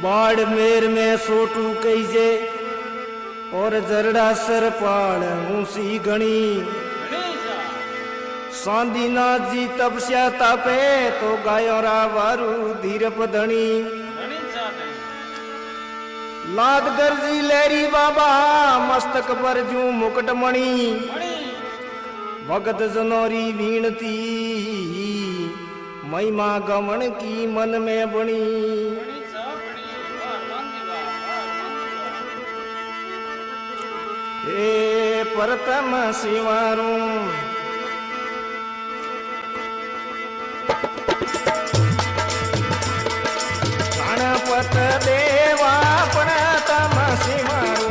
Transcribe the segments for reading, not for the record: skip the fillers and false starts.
बाड़मेर में सोटू कईजे और जरड़ा सरपाल ऊंसी घणी सांदीनाथ जी तपस्या तापे तो गायोरा वारू धीर पधणी लादगर जी लेरी बाबा मस्तक पर जू मुकुटमणि भगत जनोरी वीणती महिमा गमन की मन में बणी हे प्रथम शिवारू गणपत देवा प्रथम शिवारू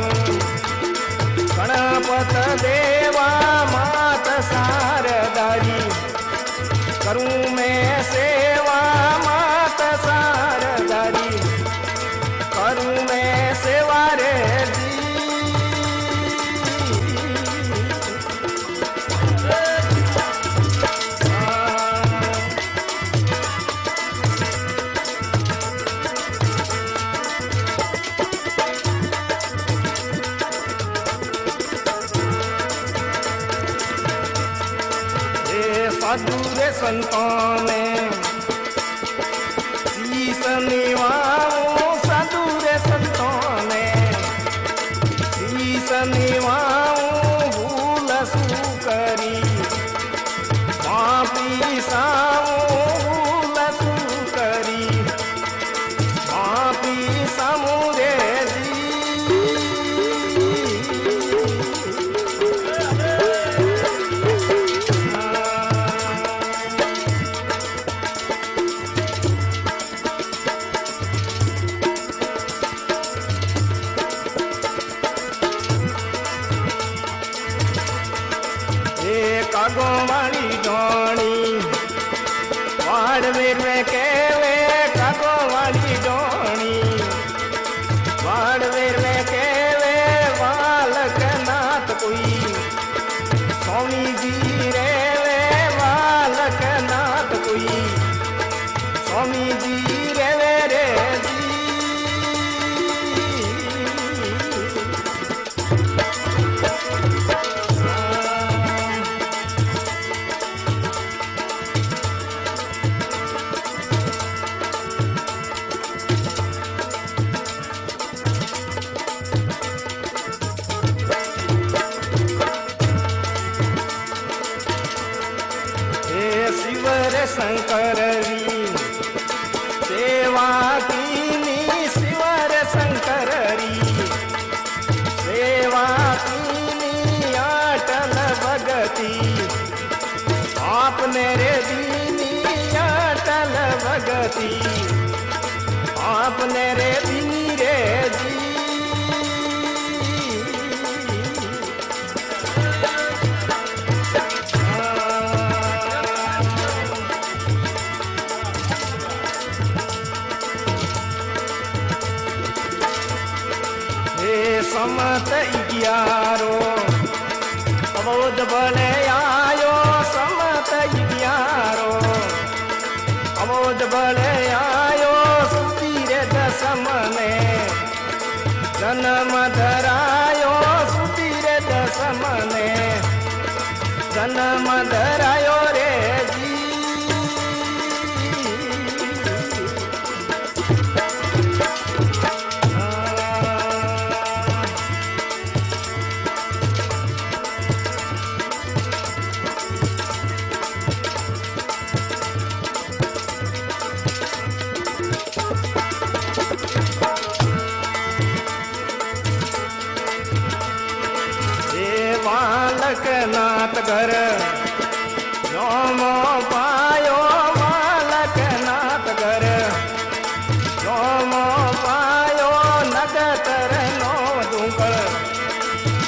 गणपत देवा मात सारदारी करूं मैं सेवा मात सारदारी करूं मैं सेवा रे जी साधुरे संतों ने शीश निवाऊं साधुरे संतों ने शीश निवाऊं भूल सुकरी पापी साऊं भूल सुकरी पापी समुरे कागोवाली डोणी बाड़मेर में केवे कागोवाली डोणी बाड़मेर में केवे बालक नाथ कोई स्वामी जी रेवे बालक नाथ कोई स्वामी जी रेवे रे जी शंकर री सेवा कीनी शिवर शंकर री सेवा कीनी अटल भगती आपने रे दीनी अटल भगती आपने रे दीनी रे जी समत 11 अवोध बले आयो समत 11 अवोध बले आयो सुतीरे दसम ने जन्म धरायो सुतीरे दसम ने जन्म धरायो रे जी बालक नाथ घर जोमो पायो बालक नाथ घर जोमो पायो नगतर नो दुंकल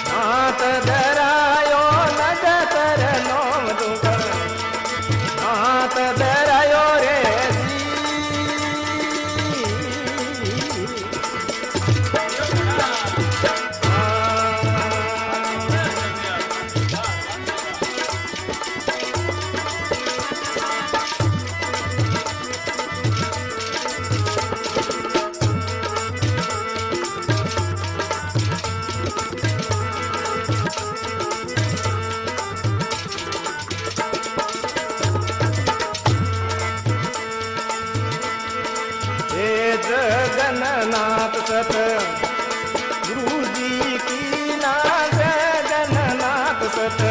नाथ धरायो नगतर नो दुंकल नाथ धरायो रे जगन्नाथ सत गुरु जी की ना जगन्नाथ सत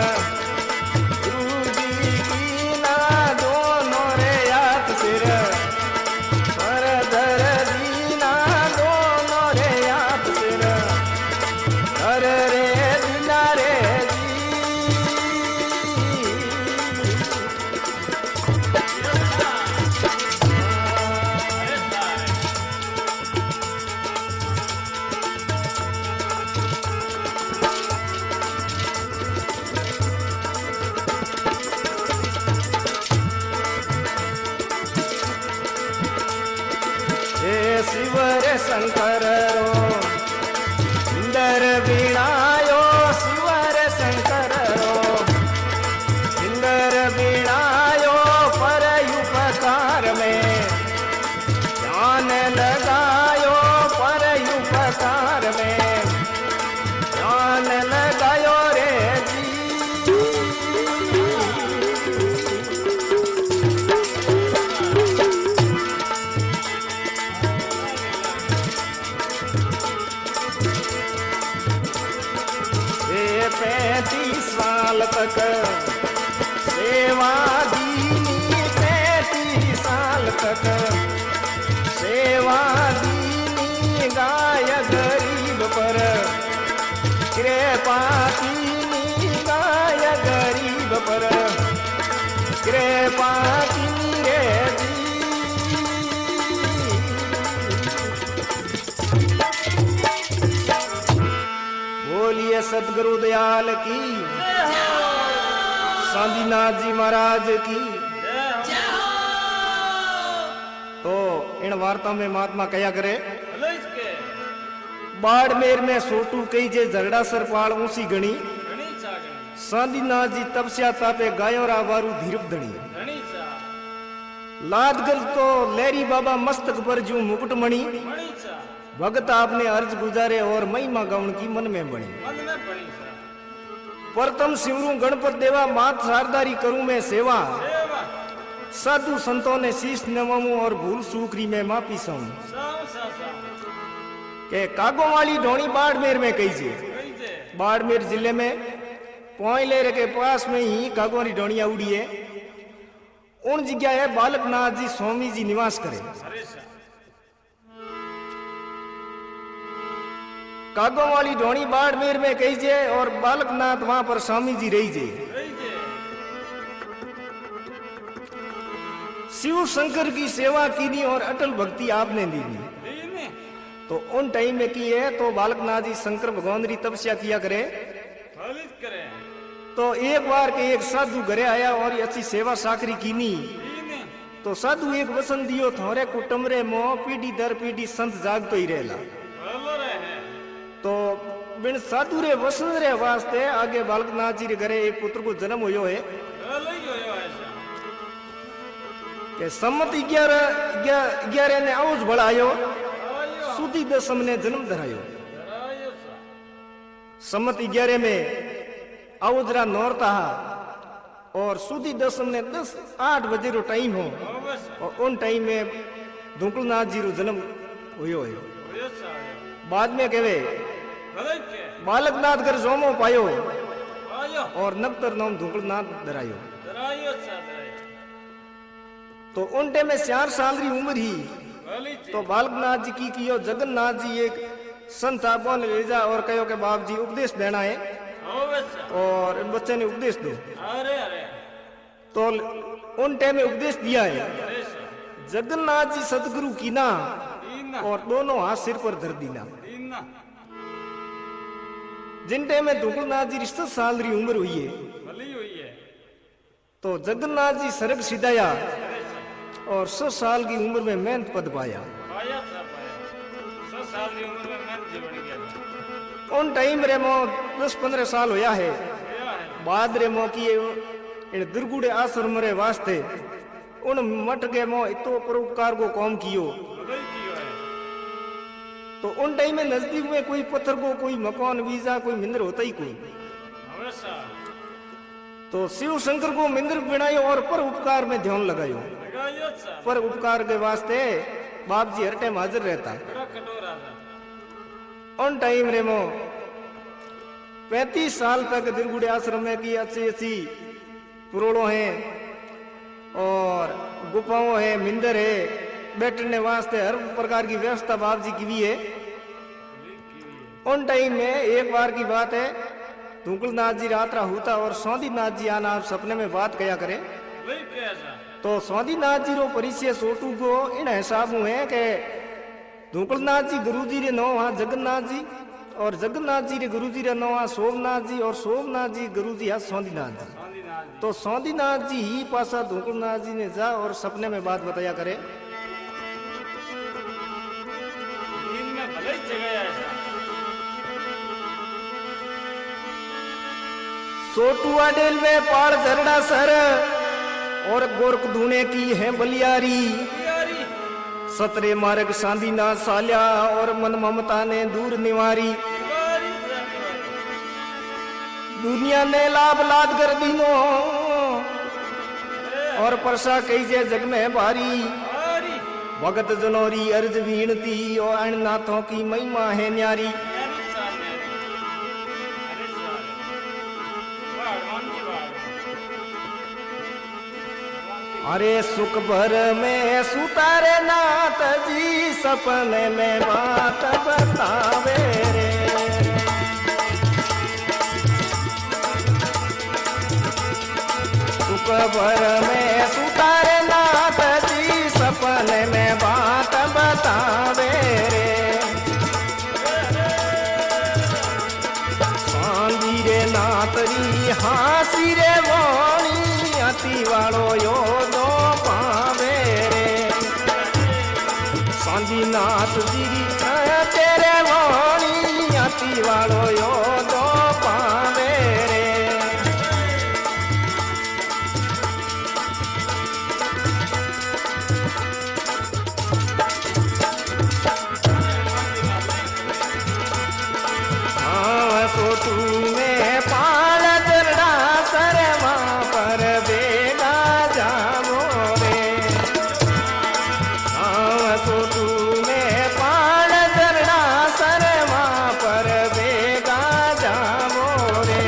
गुरु जी की ना दोनों रे हाथ सिर पर धर दीना दोनों रे हाथ सिर धर रे दीना रे शिवर शंकर रो इंदर बीणायो शिवर शंकर रो इंदर बीणायो पर उपकार में ध्यान लगायो पर उपकार में ध्यान लगायो रे जी साल तक सेवा दीनी 35 साल तक सेवा दीनी गाय गरीब पर कृपा कीनी गाय गरीब पर कृपा कीनी रे बोलिए सतगुरु दयाल की शांतिनाथ जी महाराज की। तो इन वार्ता में महात्मा कया करे बाड़मेर में सोटू कई जे झरड़ा सर पाल ऊंसी गणी शांतिनाथ जी तपस्या तापे गायो रा वारू धीरप धणी लादगर तो लहरी बाबा मस्तक पर जू मुकुट मणि भगत आपने अर्ज गुजारे और महिमा गाउन की मन में बनी प्रथम सिमरू गणपत देवा मात सारदारी करूं मैं सेवा साधु संतों ने शीश नवमू और भूल सूखरी में मापी सऊं के कागो वाली ढोणी बाड़मेर में कही जे बाड़मेर जिले में पोइलेर के पास में ही कागो वाली ढोणिया उड़ी है उन जगह है बालकनाथ जी स्वामी जी निवास करे कागो वाली ढोणी बाड़मेर में कही जे और बालकनाथ वहां पर स्वामी जी रही जे शिव शंकर की सेवा कीनी और अटल भक्ति आपने दी तो उन टाइम में की है तो बालकनाथ जी शंकर भगवान की तपस्या किया करे तो एक बार के एक साधु घरे आया और अच्छी सेवा साकरी कीनी तो साधु एक वसन दियो थोरे कुटुमरे मोह पीढ़ी दर पीढ़ी संत जाग तो ही रहला तो बिन साधु रे वसन रे वास्ते आगे बालकनाथ जी रे घरे एक पुत्र को जन्म होयो है के सम्मत 11 ने आवज बढ़ायो सुधी दसम ने जन्म धरायो सम्मत 11 में आवजरा नौरता और सुधी दसम ने 8 बजे रो टाइम हो और उन टाइम में धुंकलनाथ जी रो जन्म होयो है बाद में कहवे बालकनाथ घर जोमो पायो और नक्तर नाम धुंकलनाथ धरायो तो उन टाइम में 4 साल की उम्र ही तो बालकनाथ जी की कियो जगन्नाथ जी एक संत आपो ने भेजा और कहो के बाप जी उपदेश देना है और इन बच्चे ने उपदेश दो तो उन टाइम में उपदेश दिया है जगन्नाथ जी सतगुरु की ना और दोनों हाथ सिर पर धर दीना जिन टाइम में धुंकलनाथ जी 67 साल की उम्र हुई है तो जगन्नाथ जी सरग सिधाया और 100 साल की उम्र में मेहनत पद पाया उन टाइम रे मो 10-15 साल होया है बाद रे मो की इन दुर्गुड़े आश्रम रे वास्ते उन मठ के मो इतो परोपकार को काम कियो तो उन टाइम में नजदीक में कोई पत्थर को कोई मकान वीजा कोई मंदिर होता ही कोई तो शिव शंकर को मंदिर बनायो और पर उपकार में ध्यान लगायो पर उपकार के वास्ते बाप जी हर टाइम हाजिर रहता। उन टाइम रे मो 35 साल तक दिलगुड़े आश्रम में की अच्छी अच्छी पुरोड़ो है और गुफाओं है, मिंदर है, बैठने वास्ते हर प्रकार की व्यवस्था बाप जी की भी है। उन टाइम में एक बार की बात है, धुकलनाथ जी रात्रा होता और सौंदीनाथ जी आना सपने में बात कया करे। तो सौंदीनाथ जी रो परिचय सोटू को इन हिसाब है कि धुकलनाथ जी गुरु जी रे नो वहां जगन्नाथ जी और जगन्नाथ जी रे गुरु जी रे नो वहां सोमनाथ जी और सोमनाथ जी गुरु जी है सौंदीनाथ जी। तो सौंदीनाथ जी ही पासा धुकलनाथ जी ने जा और सपने में बात बताया करे। सोटुआ डेल में पाड़ झरड़ा सर और गोरख धुने की है बलियारी, सतरे मार्ग सांदीना साल्या और मन ममता ने दूर निवारी। दुनिया ने लाभ लाद कर दीनो और परसा कईजे जग में भारी, भगत जनोरी अर्ज वीणती और अणनाथों की महिमा है न्यारी। अरे सुख भर में सुतारे नाथ जी सपने में बात बतावे रे। सुख भर में सुतारे नाथ जी सपने में बात बतावे रे। सांदी रे नातरी हासी रे वाणी अति वालो योदो पावे रे। सांदीनाथ जी तेरे वाणी अति वालो योदो पावे रे। हाँ सोटू में पाल दरड़ा सरवा पर बेगा जावो रे। हाँ सोटू में पाल दरड़ा सरवा पर बेगा जावो रे।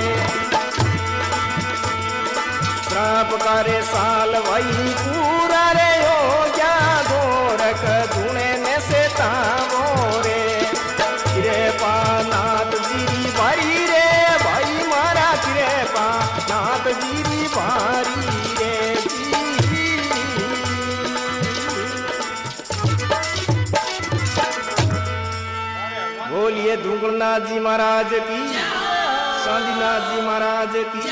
श्राप करे साल वही पूरा रे हो क्या गोरख धुने में से तावो रे। कृपा नाथ जी भारी रे भाई मारा कृपा नाथ जी भारी रे जी। बोलिए धुकलनाथ जी महाराज की, सांदीनाथ जी महाराज की।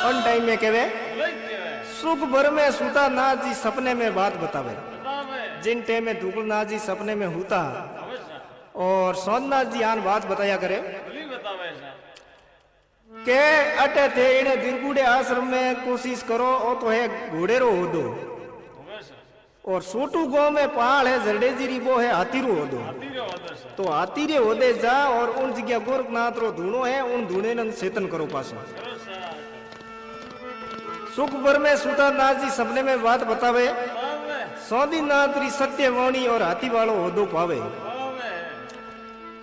उन टाइम में कहवे सुख भर में सुता नाथ जी सपने में बात बतावे। जिन टाइम में धुकलनाथ जी सपने में होता और सौंदनाथ जी आन बात बताया करे के अटे थे इन्हें दिलगुड़े आश्रम में कोशिश करो और तो है घोड़ेरो हो दो और सोटू गांव में पहाड़ है जरडेजीरी वो है हाथीरो हो दो। तो हाथीरे हो दे जा और उन जगह गोरखनाथ रो धुनो है उन धुने न चेतन करो पासो। सुख भर में सुतानाथ जी सपने में बात बतावे। सौंदीनाथ री सत्यवाणी और हाथी वालो होदो पावे।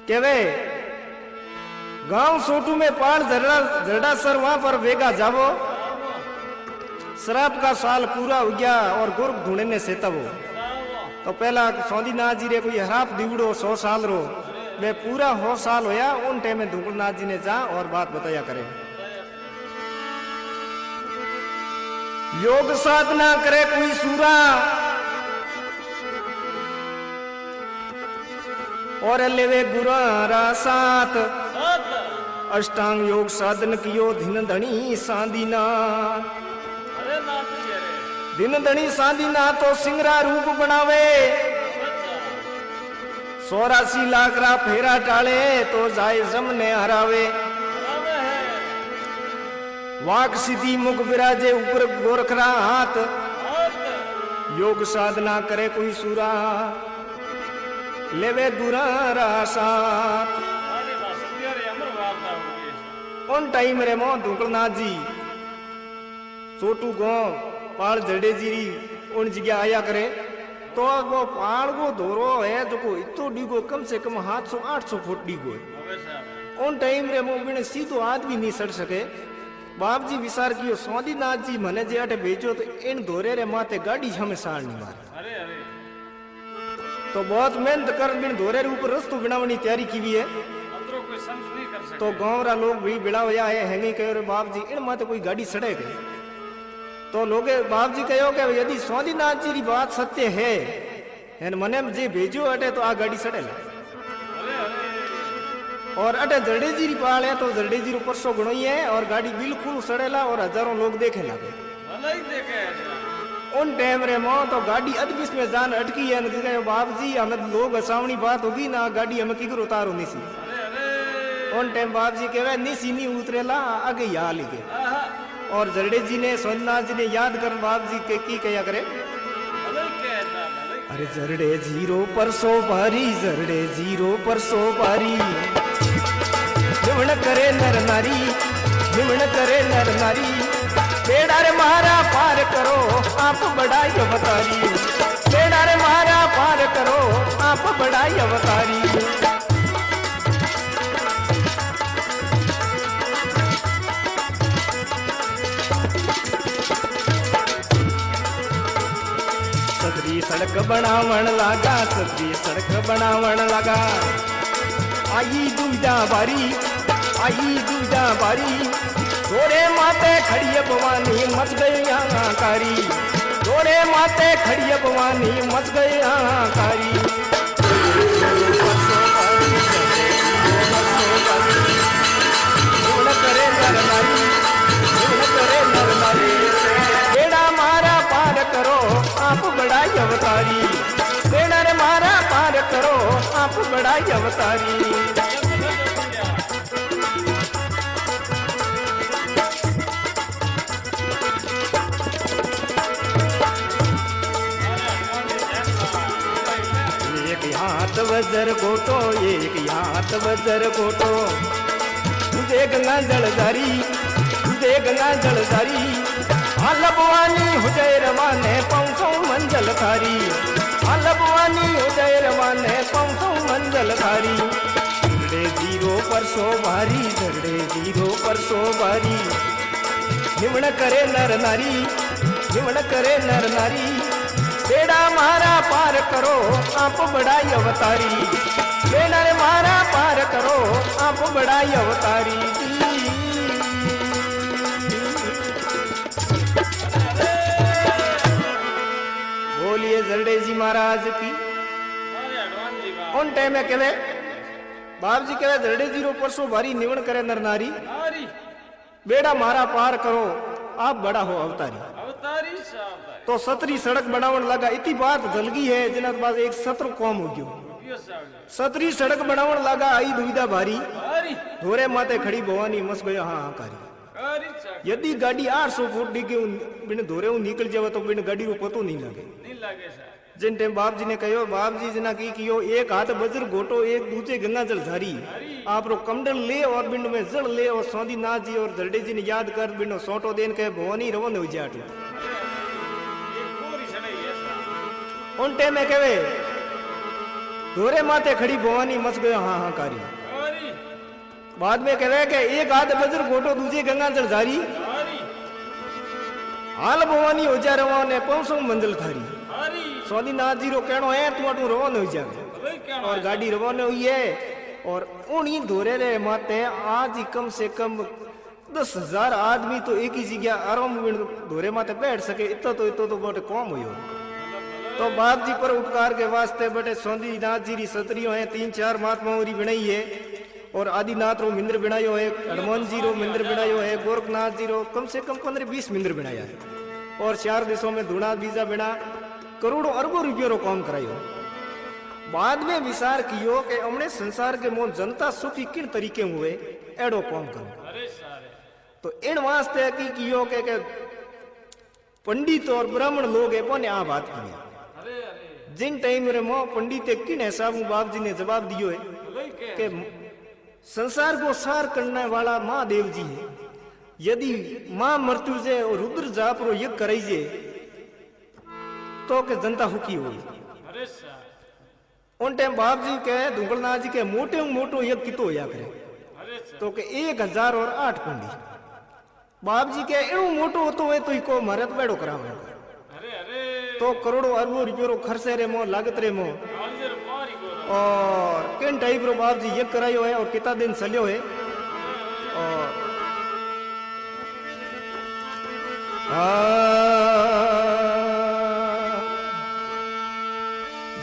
केवे गांव सोटू में पाड़ झरड़ा सर वहां पर वेगा जावो। शराब का साल पूरा हो गया और गोरख धुने ने सेतवो। तो पहला सौंदीनाथ जी रे कोई हराप दिवड़ो 100 साल रो वे पूरा 100 साल होया। उन टाइम में धुकलनाथ जी ने जा और बात बताया करे। योग साधना करे कोई सूरा और लेवे गुरारा साथ। अष्टांग योग साधन कियो दिन धनी सांदीना। दिन धनी सांदीना तो सिंगरा रूप बनावे। 84 लाख रा फेरा टाले तो जाए जमने हरावे। वाक सीधी मुख विराजे ऊपर गोरखरा हाथ। योग साधना करे कोई सूरा लेवे दुरारा साथ। उन टाइम रे मो धुकलनाथ जी सोटू गांव पाल जडेजीरी उन जगह आया करे तो वो पहाड़ को धोरो है जो को इतो डीगो कम से कम 700-800 फुट डीगो है। उन टाइम रे वो बिन सीधो आदमी नहीं सड़ सके। बाप जी विचार कियो स्वादिनाथ जी मने जे अटे भेजो तो इन धोरे रे माथे गाड़ी हमें साड़ नहीं मारे। तो बहुत मेहनत कर बिन धोरे रे ऊपर रस्तो बनावनी तैयारी की भी है। तो गांव रा लोग भी बिड़ा होया है हैंगी कहो रे बाप जी इन माथे कोई गाड़ी सड़े गए। तो लोगे बाप जी कहो कि यदि स्वादिनाथ जी री बात सत्य है एन मने जे भेजो अटे तो आ गाड़ी सड़ेला। और अटे जरडे जी री पाल है तो जरडे जी रो परसो गणो ही है और गाड़ी बिल्कुल सड़ेला और हजारों लोग देखे लागे। उन टाइम रे मो तो गाड़ी अदबिस में जान अटकी है न बाप जी हमें लोग हसावनी बात होगी ना गाड़ी हमें किकर उतारो निसी। उन टाइम बाप जी कहवे निसी नहीं उतरेला आगे यहाँ लिखे। और जरडे जी ने स्वादिनाथ जी ने याद कर बाप जी के की कया करे अरे जरडे जीरो परसो भारी जरडे जीरो परसो भारी निमण करे नर नारी निमण करे नर नारी बेड़ा रे मारा पार करो आप बड़ाई अवतारी बेड़ा रे मारा पार करो आप बड़ाई अवतारी। सदरी सड़क बनावण लागा सदरी सड़क बनावण लगा आई दुविधा बारी थोड़े माते खड़ी भवानी मच गई हाहाकारी थोड़े माते खड़ी भवानी मच गई हाहाकारी। करे नर नारी करे नर नारी बेड़ा मारा पार करो आप बड़ाई अवतारी बेड़ा रे मारा पार करो आप बड़ाई अवतारी। हाथ वजर गोटो एक हाथ वजर गोटो तुझे गंगा जलधारी तुझे गंगा जलधारी लबवानी हुजय रवाने पहुंचो मंजल थारी लबवानी हुजय रवाने पहुंचो मंजल थारी। झरडे जीरो परसो भारी झरडे जीरो परसो भारी निमण करे नर नारी निमण करे नर नारी बेड़ा मारा पार करो आप बड़ाई अवतारी बेड़ा रे मारा पार करो आप बड़ाई अवतारी। बोलिए जरडे जी महाराज की। उन टाइम में कहवे बाप जी कहवे जरडे जी रो परसो भारी निवण करे नर नारी बेड़ा मारा पार करो आप बड़ा हो अवतारी। तो सतरी सड़क बनावन लगा इतनी बात जलगी है जिना बाद एक सत्र कौम हो गयो सतरी सड़क बनावन लगा आई दुविधा भारी धोरे माते खड़ी भवानी मस गयो हाहाकारी। यदि गाड़ी 800 फुट डिगे बिन धोरे निकल जावे तो बिन गाड़ी रो पतो नहीं लगे। जिन टाइम बाप जी ने कहो बाप जी जना की कियो एक हाथ वज्र घोटो एक दूजे गंगा जल धारी आप रो कमंडल ले और बिंड में जल ले और स्वादिनाथ जी और जरडे जी ने याद कर बिंडो सोटो देन के भवानी रवन हो जाटू। उन टाइम में कहवे धोरे माते खड़ी भवानी मच गयो हाहाकारी। बाद में कहवे के एक हाथ वज्र घोटो दूजे गंगा जल धारी हाल भवानी हो जा रवाने पहुंचो मंजिल थारी। स्वादिनाथ जी रो कहनो है तू अटू रवाना हो जावे और गाड़ी रवाना हुई है और उन्हीं धोरे रे माते आज ही कम से कम 10,000 आदमी तो एक ही जगह आराम धोरे माते बैठ सके इतो तो बहुत कम हुई। तो बाप जी पर उपकार के वास्ते बटे स्वादिनाथ जी री सतरियों है 3-4 महात्माओं री बनाई है और आदिनाथ रो मंदिर बनायो है हनुमान जी रो मंदिर बनायो है गोरखनाथ जी रो कम से कम 15-20 मंदिर बनाया है और 4 देशों में धुना बीजा बिना करोड़ों अरबों रुपयों रो काम करायो। बाद में विचार कियो कि हमने संसार के मोन जनता सुखी किन तरीके हुए एडो काम करो। तो इन वास्ते की कियो के पंडित और ब्राह्मण लोग है पने आ बात की जिन टाइम रे मो पंडित किन हिसाब बाप जी ने जवाब दियो है कि संसार को सार करने वाला महादेव जी है। यदि मां मृत्युजय और रुद्र जाप रो यज्ञ कराइजे तो के जनता हुकी हुई उन टाइम बाप जी के धुंगलनाथ जी के मोटे मोटो यज्ञ कितो होया करे तो के 1008 कुंडी बाप जी के एड़ो मोटो होतो है तो इको मरत बेड़ो करावे तो करोड़ों अरबों रुपये रो खर्चे रे मो लागत रे मो और किन टाइप रो बाप जी यज्ञ करायो है और कितना दिन चलियो है और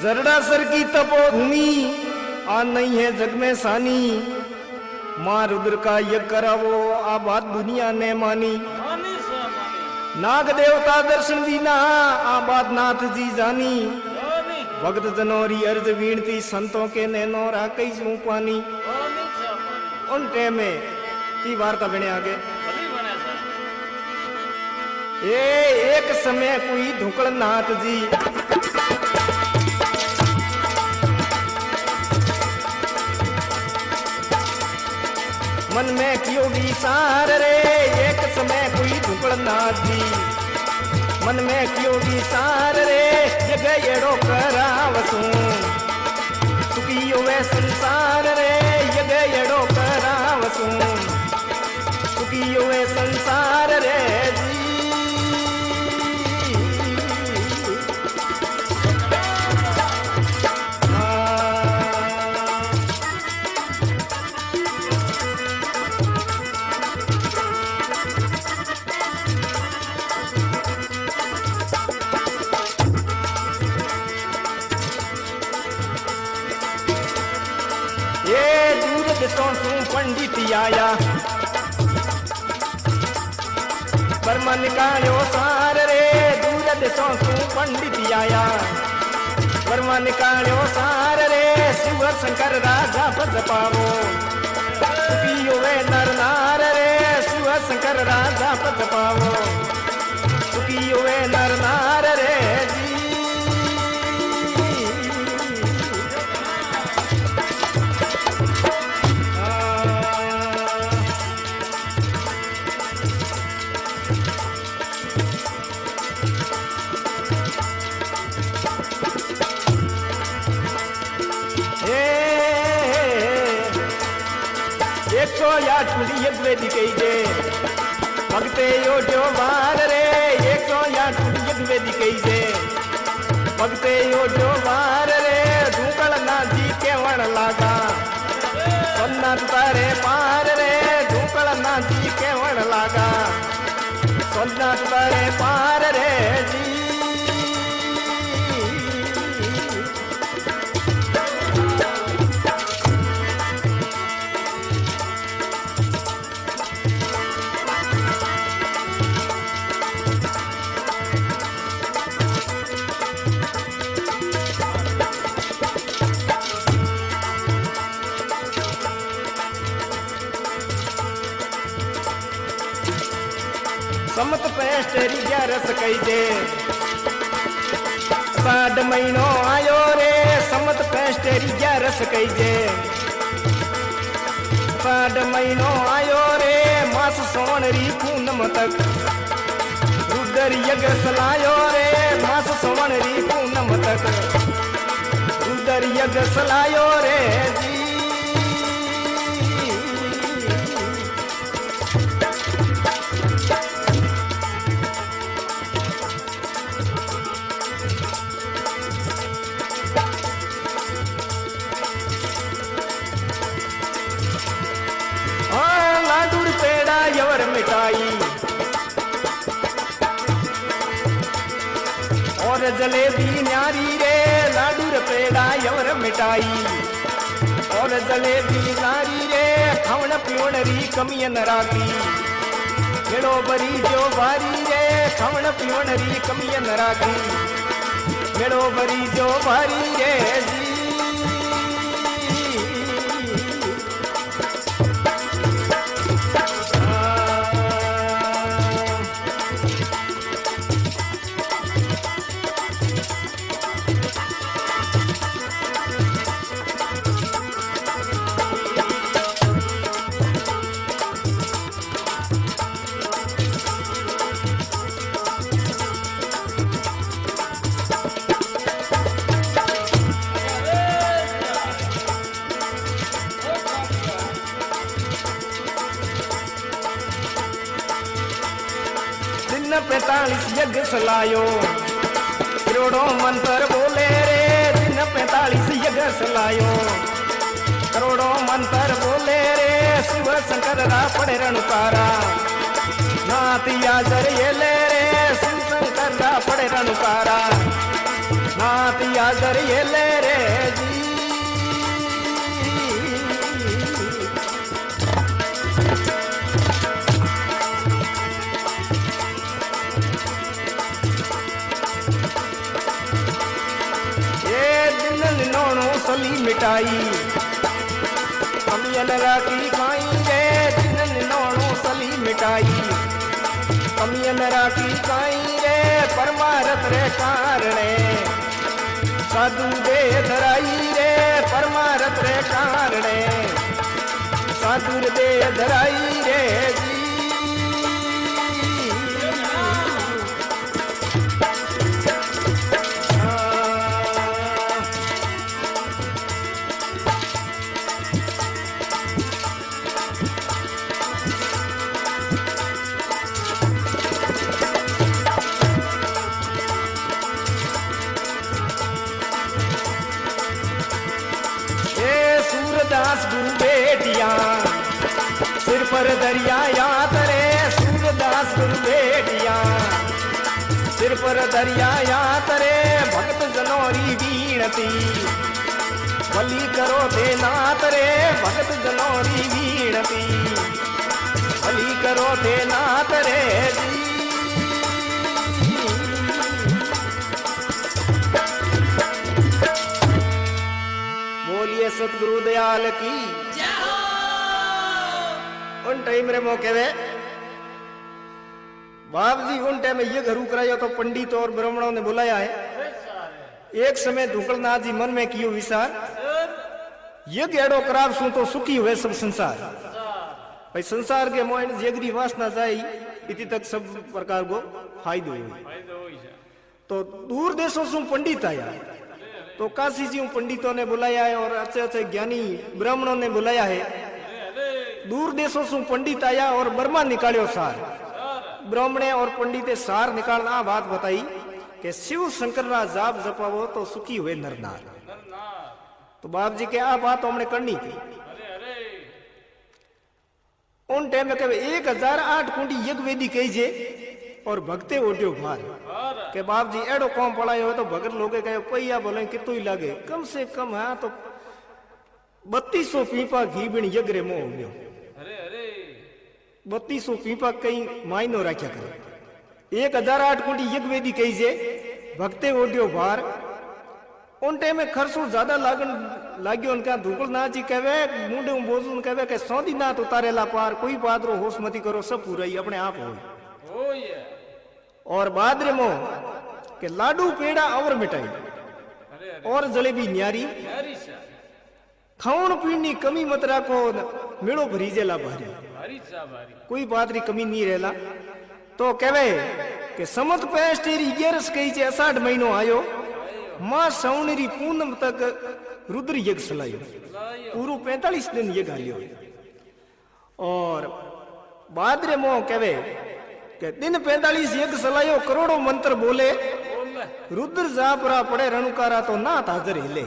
जरड़ासर की तपोभूमि आ नहीं है जग में सानी मां रुद्र का यज्ञ करावो आ बात दुनिया ने मानी नाग देवता दर्शन दीना आ बात नाथ जी जानी भक्त जनोरी अर्ज वीणती संतों के नैनो राकई जू पानी उन टाइम में की वार्ता बने आगे एक समय कोई धुकलनाथ जी मन में क्यों विचार रे एक समय कोई धुकलनाथ जी मन में क्यों विचार रे जगह एड़ो करावसू सुखियो वे संसार रे जगह एड़ो करावसू सुखियो वे संसार रे जी पंडित आया बर्मा निकायो सार रे दूर देशों सु पंडित आया बर्मा निकायो सार रे शिव शंकर राजा पद पावो सुखियो वे नर नार रे शिव शंकर राजा पद पावो सुखियो वे नर नार रे जी यज्ञ दिखे भगते यो जो वार रे 108 यज्ञ दिखे भगते यो जो वार रे धूकलनाथ जी के वण लागा सोमनाथ तारे पार रे धूकलनाथ जी के वण लागा सोमनाथ तारे पार रे जी समत पेस्टरी ग्यारस कही दे साढ़ महीनो आयो रे समत पेस्टरी ग्यारस कही दे साढ़ महीनो आयो रे मास सोवणरी पूनम तक रुद्र यज्ञ सलायो रे मास सोवणरी पूनम तक रुद्र यज्ञ सलायो रे जी मिठाई और जलेबी न्यारी रे लाडू पेड़ा यवर मिठाई और जलेबी नारी रे खावण पीवण री कमी न राखी केड़ो बरी जो बारी रे खावण पीवण री कमी न राखी केड़ो बरी जो बारी रे जी 45 यज्ञ सलायो, करोड़ों मंत्र बोले रे दिन 45 यज्ञ सलायो, करोड़ों मंत्र बोले रे शिव शंकर रा पड़े रणुकारा, नातिया जरिए ले रे शिव शंकर रा पड़े रणुकारा, नातिया जरिए ले रे जी। सली मिटाई कमियन राखी खाएंगे जिनन नौणो सली मिटाई, कमियन राखी खाएंगे परमारथ रे कारणे, साधु दे धराई रे परमारथ रे कारणे, साधु दे धराई रे जी। सूरदास गुरु बेटिया सिर पर दरिया याद रे, सूरदास गुरु बेटिया सिर पर दरिया याद रे, भक्त जनोरी वीणती बलि करो देनाथ रे, भक्त जनोरी वीणती बलि करो देनाथ रे जी। बोलिए सतगुरु दयाल की। उन टाइम रे मौके वे बाप जी उन टाइम ये घरू करायो तो पंडित और ब्राह्मणों ने बुलाया है। एक समय धुकलनाथ जी मन में कियो विचार, ये गेड़ो कराव सु तो सुखी हुए सब संसार, भाई संसार के मोहन जेगरी वासना जाई इति तक सब प्रकार को फायदो हुई। तो दूर देशों से पंडित आया, तो काशी जी पंडितों ने बुलाया है और अच्छे अच्छे ज्ञानी ब्राह्मणों ने बुलाया है। दूर देशों से पंडित आया और बर्मा निकालियो सार, ब्राह्मणे और पंडिते सार निकालना बात बताई कि शिव शंकर ना जाप जपावो तो सुखी हुए नरनार। तो बाप जी के आ बात हमने करनी थी। उन टाइम में कहे 1008 कुंडी यज्ञ वेदी कही और भक्ते ओड्यो भार के बाप जी एडो कौम पड़ायो हो तो भगत लोगे कहे पैया बोले कितो ही लागे, कम से कम हाँ तो 3200 पीपा घी बिन यज्ञ रे मोह हो गयो। 3200 पीपा कई मायनो राख्या करे। 1008 कुंडी यज्ञ वेदी कही जे भक्ते ओड्यो भार। उन टाइम में खर्चो ज्यादा लाग्यो उनका धुकलनाथ जी कहे मुंडे बोझू कहे कि सौदी नाथ उतारेला पार, कोई बात रो होश मती करो सब पूरा ही अपने आप हो। और बाद मो के लाडू पेड़ा और मिठाई और जलेबी न्यारी, खावन पीनी कमी मत राखो, मेड़ो भरीजेला भारी, कोई बात री कमी नहीं रहला। तो कहे कि समत 11 कही छे 8 महीनो आयो, मां सौणरी पूनम तक रुद्र यज्ञ सलायो, पूरो 45 दिन यज्ञ हालियो। और बाद रे मो कहे कि दिन 45 यज्ञ सलायो, करोड़ों मंत्र बोले, रुद्र जापरा पड़े रणुकारा तो नाथ हाजर हिले।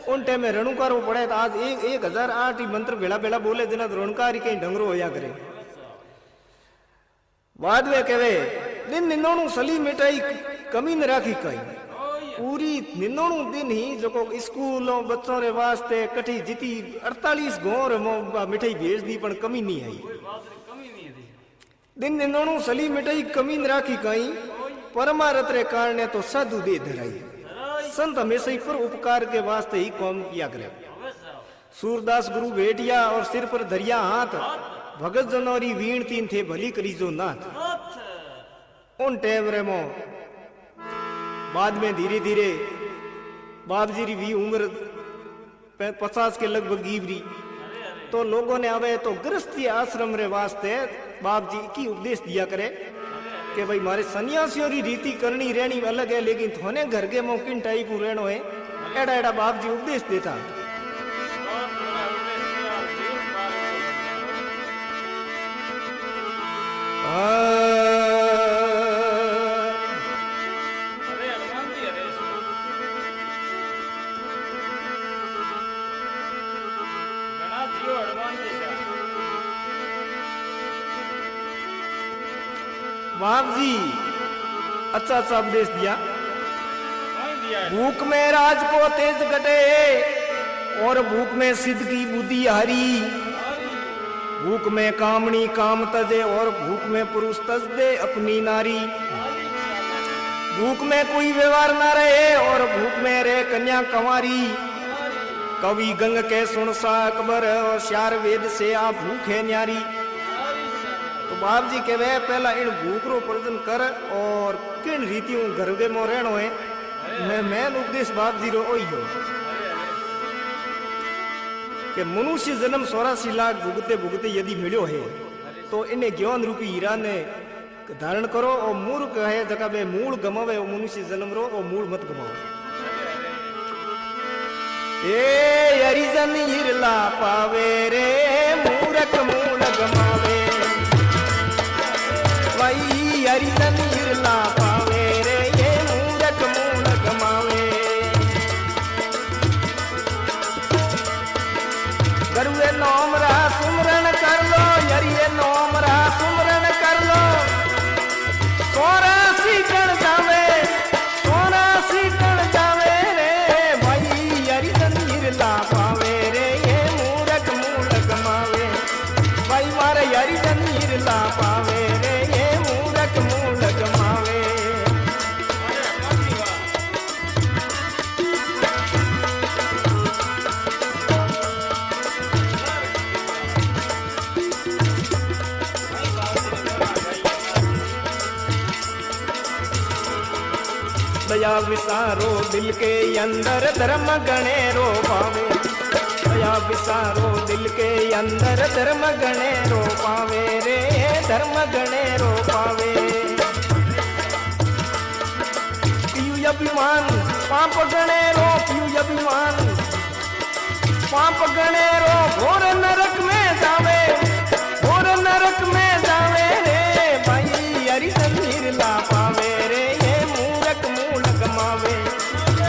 उन टाइम में रणुकारो पड़े तो आज 1008 मंत्र बेड़ा बेड़ा बोले जना तो रणुकारी कहीं ढंगरो होया करे। बाद में कहे दिन 99 सली मिठाई कमी न राखी कई, पूरी 99 दिन ही जो स्कूलों बच्चों रे वास्ते कठी जीती 48 घोर मिठाई भेज दी पण कमी नहीं आई। दिन 99 सली मिठाई कमी न राखी कई, परमारथ रे कारणे तो साधु दे धराई। संत हमेशा ही पर उपकार के वास्ते ही कौम किया करे। सूरदास गुरु भेटिया और सिर पर धरिया हाथ, भगत जनौरी वीण तीन थे भली करी जो नाथ। उन टाइम रे मो बाद में धीरे धीरे बाप जी री भी उम्र 50 के लगभग गिवरी, तो लोगों ने आवे तो गृहस्थी आश्रम रे वास्ते बाप जी की उपदेश दिया करे कि भाई मारे सन्यासियों री रीति करनी रहनी अलग है, लेकिन थोने घर के मो किन टाइप रहनो है, एड़ा एड़ा बाप जी उपदेश देता। बाप जी अच्छा अच्छा उपदेश दिया। भूख में राज को तेज घटे और भूख में सिद्ध की बुद्धि हरी। भूख में कामनी काम तजे और भूख में पुरुष तज दे अपनी नारी। भूख में कोई व्यवहार ना रहे और भूख में रहे कन्या कंवारी। कवि गंग के सुन सा अकबर और श्यार वेद से आप भूखे न्यारी। तो बाप जी के वे पहला इन भूख रो प्रजन कर और किन रीतियों घर के मो रहनो है मैं उपदेश बाप जी रो ओई हो कि मनुष्य जन्म 84 लाख भुगते भुगते यदि मिलो है तो इन्हें ज्ञान रूपी हीरा ने धारण करो और मूर्ख है जगह में मूल गमावे वो मनुष्य जन्म रो और मूल मत गमाओ। ए हरिजन हिरला पावे रे मूर्ख मूल गमावे। वही हरिजन हिरला पावे रे ये मूर्ख मूल गमावे। गरुए नोम रा सुमरण कर लो यरिए नोम रा सुमरण कर लो। 84 गण जावे 84 गण जावे रे भाई हरिजन हिरला पावे रे ये मूर्ख मूल गमावे। भाई मारे हरिजन हिरला पावे रे ये मूर्ख मूल गमावे। दया विसारो दिल के अंदर धर्म गणेरो पावे। दया विसारो दिल के अंदर धर्म गणेरो पावे रे धर्म गणेरो पावे। पियू अभिमान पाप गणेरो पियू अभिमान पाप गणेरो घोर नरक में जावे घोर नरक में जावे रे भाई हरिजन हिरला पावे रे ये मूर्ख मूल गमावे।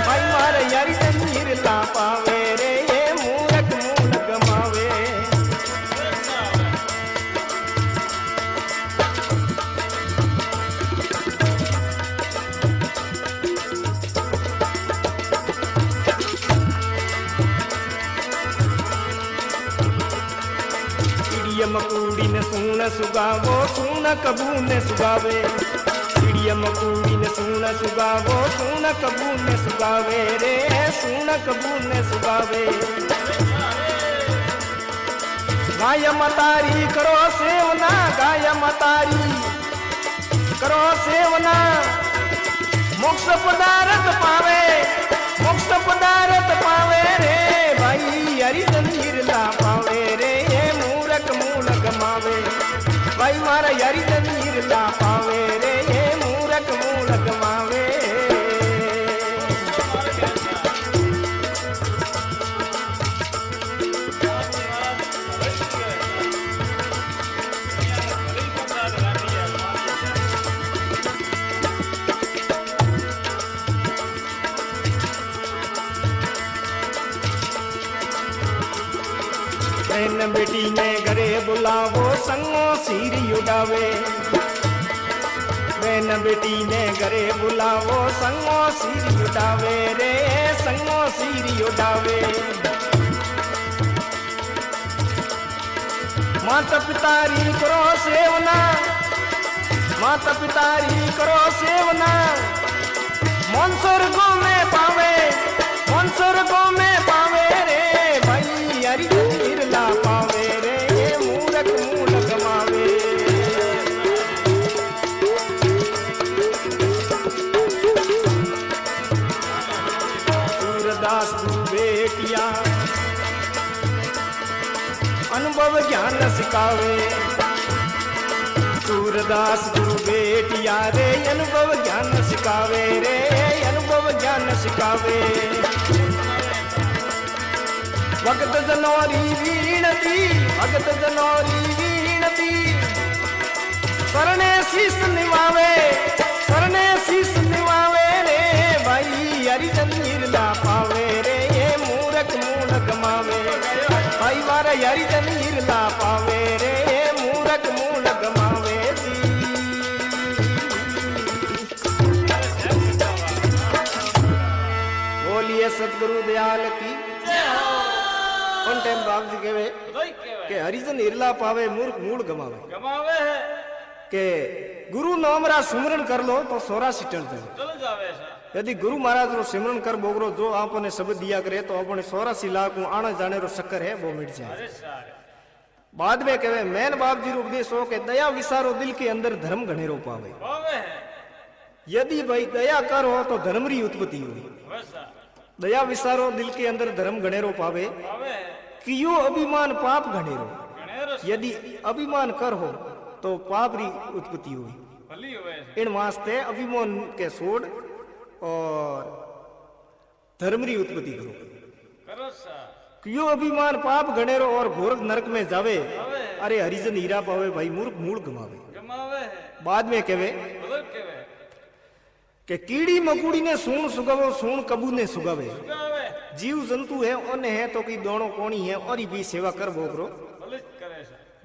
भाई मारे हरिजन हिरला पावे रे ये मूर्ख मूल गमावे। मकूड़ी ने सून सुगावो सून कबू ने सुगावे। चिड़िया मकूड़ी ने सून सुगावो सून कबू ने सुगावे रे सून कबू ने सुगावे। गाय मतारी करो सेवना गाय मतारी करो सेवना। मोक्ष पदार्थ पावे मोक्ष पदार्थ पावे रे भाई हरिजन हिरला पावे रे ये मूर्ख मूल गमावे। भाई मारा हरिजन हिरला पावे रे ये मूर्ख मूल गमावे। बहन बेटी ने घरे बुलावो संगो सीरी उड़ावे। बहन बेटी ने घरे बुलावो संगो सीरी उड़ावे रे संगो सीरी उड़ावे। माता पितारी करो सेवना माता पितारी करो सेवना। मन स्वर्गो में पावे मन स्वर्गो में पावे रे भाई हरिजन हिरला पावे रे ये मूर्ख मूल गमावे। सूरदास तू बेटिया अनुभव ज्ञान सिखावे। सूरदास गुरु बेटिया रे अनुभव ज्ञान सिखावे रे अनुभव ज्ञान सिखावे। भगत जनोरी वीणती भगत जनोरी वीणती। शरणे शीस निवावे शरणे शीस निवावे रे भाई हरिजन हिरला पावे रे ये मूर्ख मूल गमावे। भाई अरे हरिजन हिरला पावे रे मूरख मूल गमावे जी। बोलिए सतगुरु दयाल की। उन टाइम बाप जी कहे के हरिजन हिरला पावे मूर्ख मूल गमावे गमावे है के गुरु नामरा सुमरन कर लो तो 84 टन चल जावे। यदि गुरु महाराज रो सिमरन कर बोगरो जो आपने शब्द दिया करे तो अपने 84 लाख आने जाने रो शक्कर है वो मिट जाए। बाद में कहे मैन बाप जी रो उपदेश हो के दया विसारो दिल के अंदर धर्म घनेरो पावे। यदि भाई दया कर हो तो धर्म री उत्पत्ति हुई। दया विसारो दिल के अंदर धर्म घनेरो पावे कियो अभिमान पाप घनेरो। यदि अभिमान कर हो तो पाप री उत्पत्ति हुई। इन वास्ते अभिमान के छोड़ और धर्म री उत्पत्ति करो। क्यों अभिमान पाप गणेरो और घोर नरक में जावे। अरे हरिजन हीरा पावे भाई मूर्ख मूल गमावे। बाद में कहे के कीड़ी मकुड़ी ने सून सुगावो सून कबू ने सुगावे। जीव जंतु है उन्हें है तो की दोनों कोणी है और भी सेवा कर बोकरो।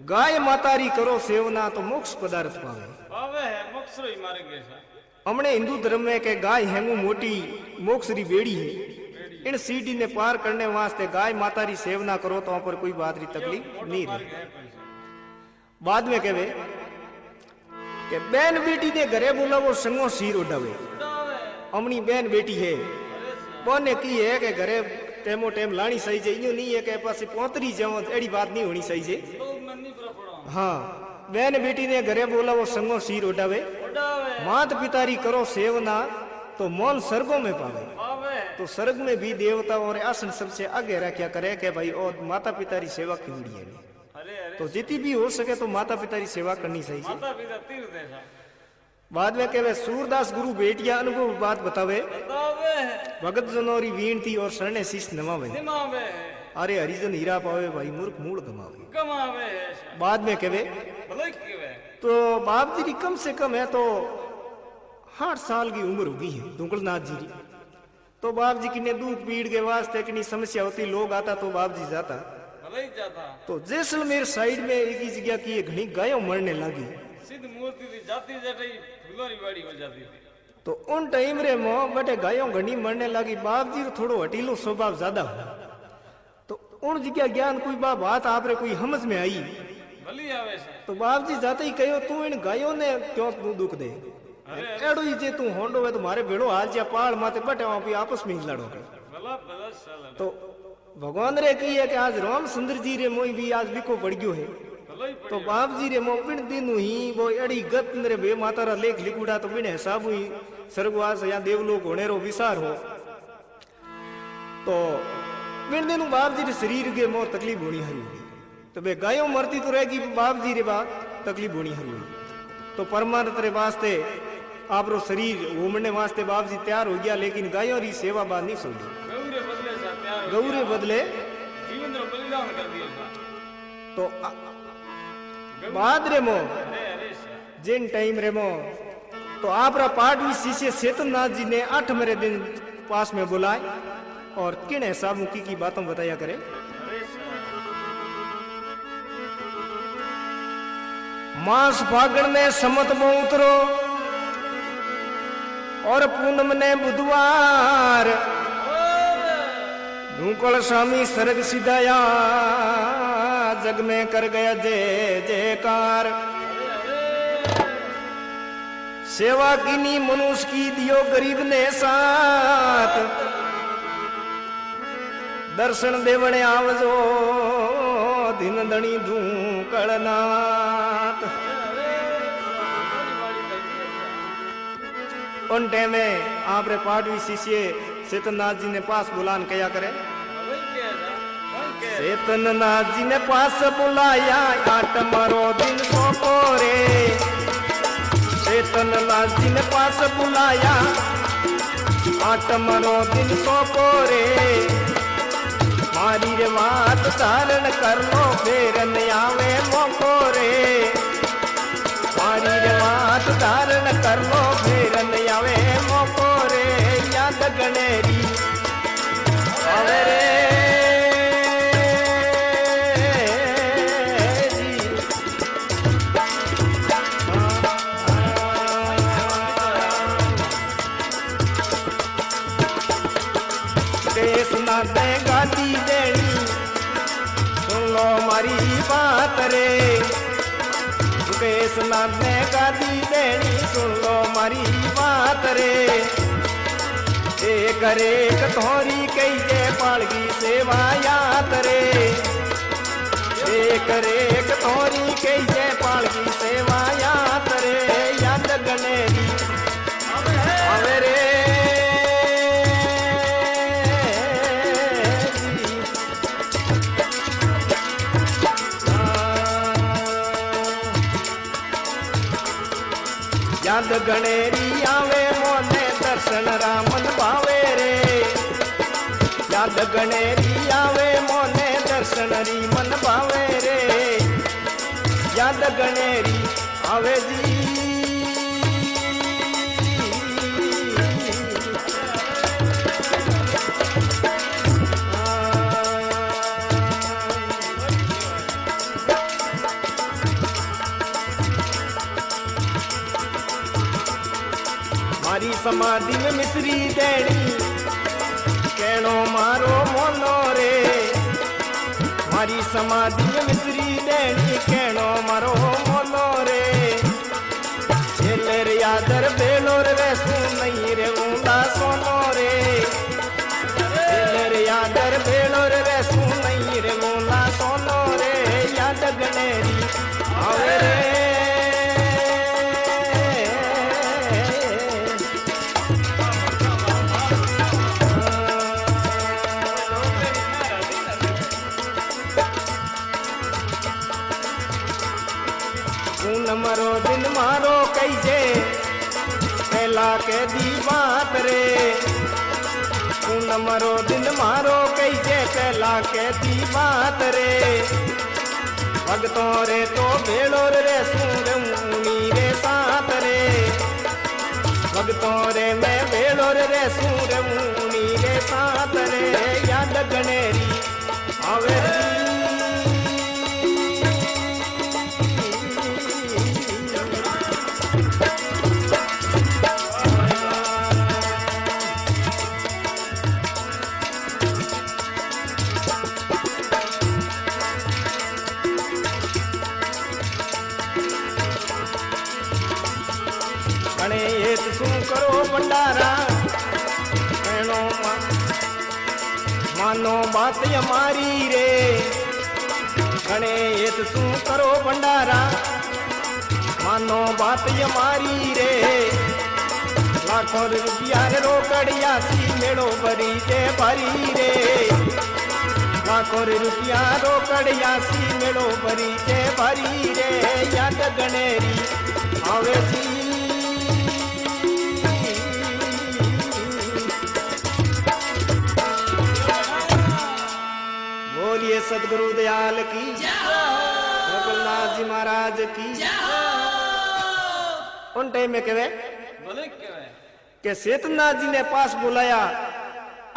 गाय मातारी करो सेवना तो मोक्ष पदार्थ पावे। हमने हिंदू धर्म में के गाय हेंगू मोटी मोक्ष री बेड़ी है। इन सीढ़ी ने पार करने वास्ते गाय माता री सेवना करो तो वहां पर कोई बात री तकलीफ नहीं रही। बाद में कहे कि बहन बेटी ने घरे बोलावो संगो सिर उड़ावे। अमनी बहन बेटी है बोने की है कि घरे टेमो टेम लानी सही है। यूं नहीं है कि पास पोतरी जाओ एड़ी बात नहीं होनी सही है। हाँ बहन बेटी ने घरे बोलावो संगो सिर उड़ावे। मात पितारी करो सेवना तो मौन स्वर्गों में पावे। तो स्वर्ग में भी देवता और आसन सबसे आगे रखा करे कि भाई और माता पिता री सेवा क्यों है। तो जितनी भी हो सके तो माता पिता री सेवा करनी सही है। बाद में कहे सूरदास गुरु बेटिया अनुभव बात बतावे। भगत जनोरी वीणती और शरणे शीश नमावे। अरे हरिजन हीरा पावे भाई मूर्ख मूल गमावे। बाद में कहे तो बाप जी की कम से कम है तो 8 साल की उम्र होगी है दुंगलनाथ जी की। तो बाप जी की ने दूध पीड़ के वास्ते कितनी समस्या होती लोग आता तो बाप जी जाता। तो जैसलमेर साइड में एक ही जगह की घनी गायों मरने लगी। तो उन टाइम रे मो बटे गायों घनी मरने लगी। बाप जी थोड़ो हटीलो स्वभाव ज्यादा हो। तो उन जगह ज्ञान कोई बात बात आप रे कोई समझ में आई। तो बाप जी जाते ही कहो तू इन गायों ने क्यों तू दुख दे। एड़ो ही जे तू होंडो है तुम्हारे भेड़ो हाल जा पहाड़ माते बटे वहां पे आपस में ही लड़ोगे। तो भगवान रे की है कि आज रामचंद्र जी रे मोई भी आज बिको पड़ गयो है। तो बाप जी रे मो बिन दिन ही वो एड़ी गत रे बे माता रा लेख लिखुड़ा तो बिन हिसाब हुई स्वर्गवास या देवलोक होने रो विसार हो। तो बिन दिन बाप जी रे शरीर के मो तकलीफ होनी हरी होगी। तो बे गायों मरती तो रहेगी बाप जी रे बात तकलीफ होनी हरी होगी। तो परमानंद रे वास्ते आप रो शरीर घूमने वास्ते बाप जी तैयार हो गया। लेकिन गायों री सेवा बात नहीं सोची। गौरे बदले जीवन रो बलिदान कर दिया। तो बाद रे मो जिन टाइम रे मो तो आप रा पाठवी शिष्य चेतननाथ जी ने 8 मेरे दिन पास में बुलाए और किन हिसाब की बातों बताया करे। मास फागण ने समत में उतरो और पूनम ने बुधवार धूकल स्वामी सरग सिधाया जग में कर गया जय जयकार। सेवा कीनी मनुष्य की दियो गरीब ने साथ दर्शन देवने आवजो दिन दणी धूकल नाथ। उन टाइम में आप रे पाठवी शिष्य चेतननाथ जी ने पास बुलान कया करे। चेतननाथ जी ने पास बुलाया आठ मरो दिन सोको रे। चेतननाथ जी ने पास बुलाया आठ मरो दिन सोको रे। मारी रे बात धारण कर लो फेर न आवे मोको रे। मारी रे बात धारण कर लो फेर न आवे मोको रे। याद गणेरी आवे रे लो मारी बात रे, मुकेश नाथ ने गादी देनी सुन लो मारी बात रे। एक रेक थोरी कई जे पालगी सेवा याद रे, एक रेक थोरी कई जे पालगी सेवा याद रे। याद गनेरी आवे रे याद गणेरी आवे मोने दर्शन रामन भावे रे, याद गणेरी आवे मोने दर्शन री मन भावे रे। याद गणेरी आवे जी मारी समाधि में मिश्री देनी कहनो मारो मोनो रे, मारी समाधि में मिश्री देनी कहनो मारो मोनो रे। झेलर यादर बेलोर रे सुन नहीं रे ऊंडा सोनो रे, झेलर यादर बेलोर रे सुन नहीं रे ऊंडा सोनो रे। याद गणेरी आवे रे मरो दिन मारो कई जे पहला के दी बात रे, मरो दिन मारो कई जे पहला के दी बात रे। भगतों रे तो भेड़ो रे सूरऊनी रे साथ रे, भगतों रे मैं भेड़ो रे सूरऊनी रे साथ रे। याद गणेरी आवे गणेश सु करो भंडारा कहनो मानो बात हमारी रे। गणेश सु करो भंडारा मानो बात हमारी रे। लाखों रुपया रोकड़िया सी मेड़ो भरी जे भरी रे, लाखों रुपया रोकड़िया सी मेड़ो भरी जे भरी रे। याद गणेरी आवे जी बोलिए सदगुरु दयाल की, गोकुलनाथ जी महाराज की। उन टाइम में कहे के सेतनाथ जी ने पास बुलाया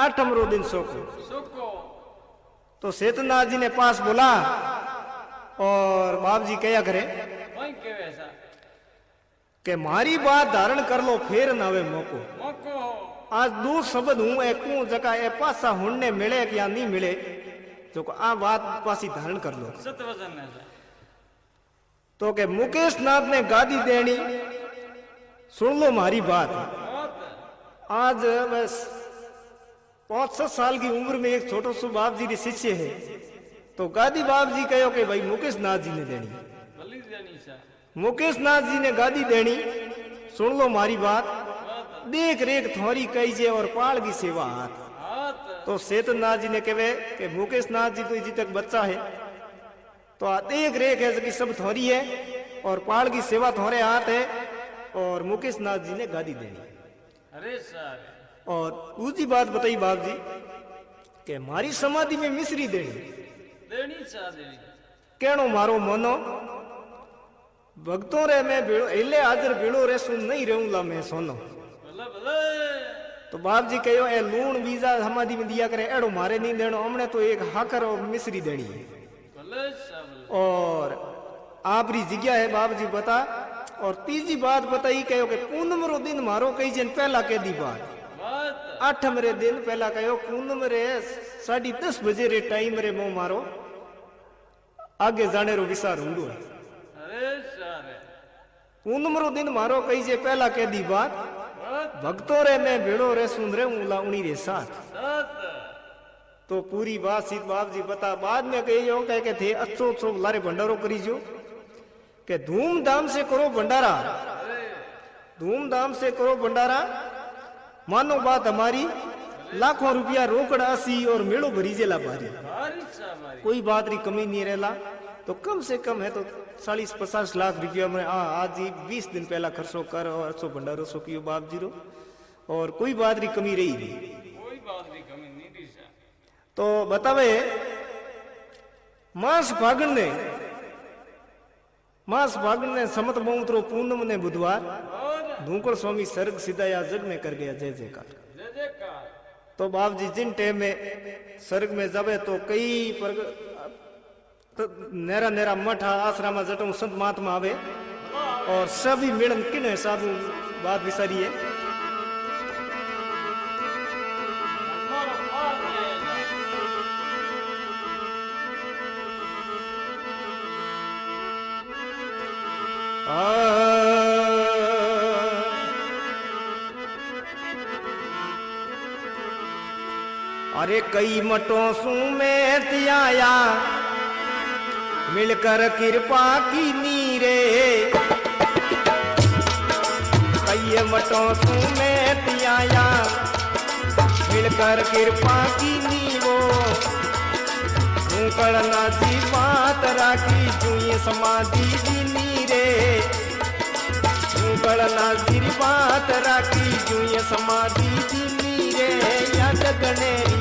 8 दिन सोको, तो सेतनाथ जी ने पास बुला और बाप जी क्या करे के मारी बात धारण कर लो फिर ना वे मौको। आज दो शब्द हूं एक जगह ए पासा हुणने मिले या नहीं मिले, जो आ बात पासी धारण कर लो। तो के मुकेश नाथ ने गादी देनी सुन लो मारी बात। आज बस 5-7 साल की उम्र में एक छोटो सो बाप जी के शिष्य है, तो गादी बाप जी कहो कि भाई मुकेश नाथ जी ने देनी, मुकेश नाथ जी ने गादी देनी सुन लो मारी बात। देख रेख थोड़ी कही जे और पाल की सेवा हाथ। तो सेतनाथ जी ने कहे कि मुकेश नाथ जी तो इसी तक बच्चा है, तो देख रेख है कि सब थोड़ी है और पाल की सेवा थोड़े हाथ है, और मुकेश नाथ जी ने गादी देनी। अरे सर और दूसरी बात बताई बाप जी कि मारी समाधि में मिश्री देनी कहनो मारो मनो भक्तों रे मैं भेड़ो एले हाजर भेड़ो रे सुन नहीं रहूंगा मैं सोनो। तो बाप जी कहो ए लूण बीजा समाधि में दिया करे एड़ो मारे नहीं देनो, हमने तो एक हाकर और मिश्री देनी है। और आपरी जगह है बाप जी बता। और तीसरी बात बताई कहो कि पूनम रो दिन मारो कई जन पहला कह दी बात 8 दिन पहला कहो पूनम रे 10:30 बजे रे टाइम रे मो मारो आगे जाने रो विचार हुंदो है। अरे सारे पूनमरो दिन मारो कही जे पहला कह दी बात भक्तों रे मैं भेड़ो रे सुंदरे उला उनी रे साथ सात तो पूरी बात सीत बाप जी बता बाद में कही जो कह के थे अच्छो लारे भंडारो करी जो के धूमधाम से करो भंडारा धूमधाम से करो भंडारा मानो बात हमारी लाखों रुपया रोकड़ आसी और मेड़ो भरी जेला भारी बारिश हमारी कोई बात री कमी नहीं रहला तो कम से कम है तो 40-50 लाख रुपया में आज ही 20 दिन पहला खर्चो कर और अच्छो भंडारो सो कियो बाप जी रो और कोई बात री कमी रही नहीं कोई बात नहीं कमी नहीं दी सा तो बतावे मास फागण ने समत बहुतरो पूनम ने बुधवार और धूकड़ स्वामी सर्ग सिधाया जग में कर गया जय जयकार जय जयकार तो बाप जी जिन टाइम में स्वर्ग में जावे तो कई तो नेरा नेरा मठ आश्रम जटों संत महात्मा आवे और सभी मिलन किन हिसाब बात विसारी है हमारा पार है अरे कई मठों सू में त्याया मिलकर कृपा की नीरे कई मठों सू में त्याया मिलकर कृपा की नीवो करना जी बात राखी जुई समाधि दी नीरे करना जी बात राखी जुई समाधि दी नीरे याद गनेरी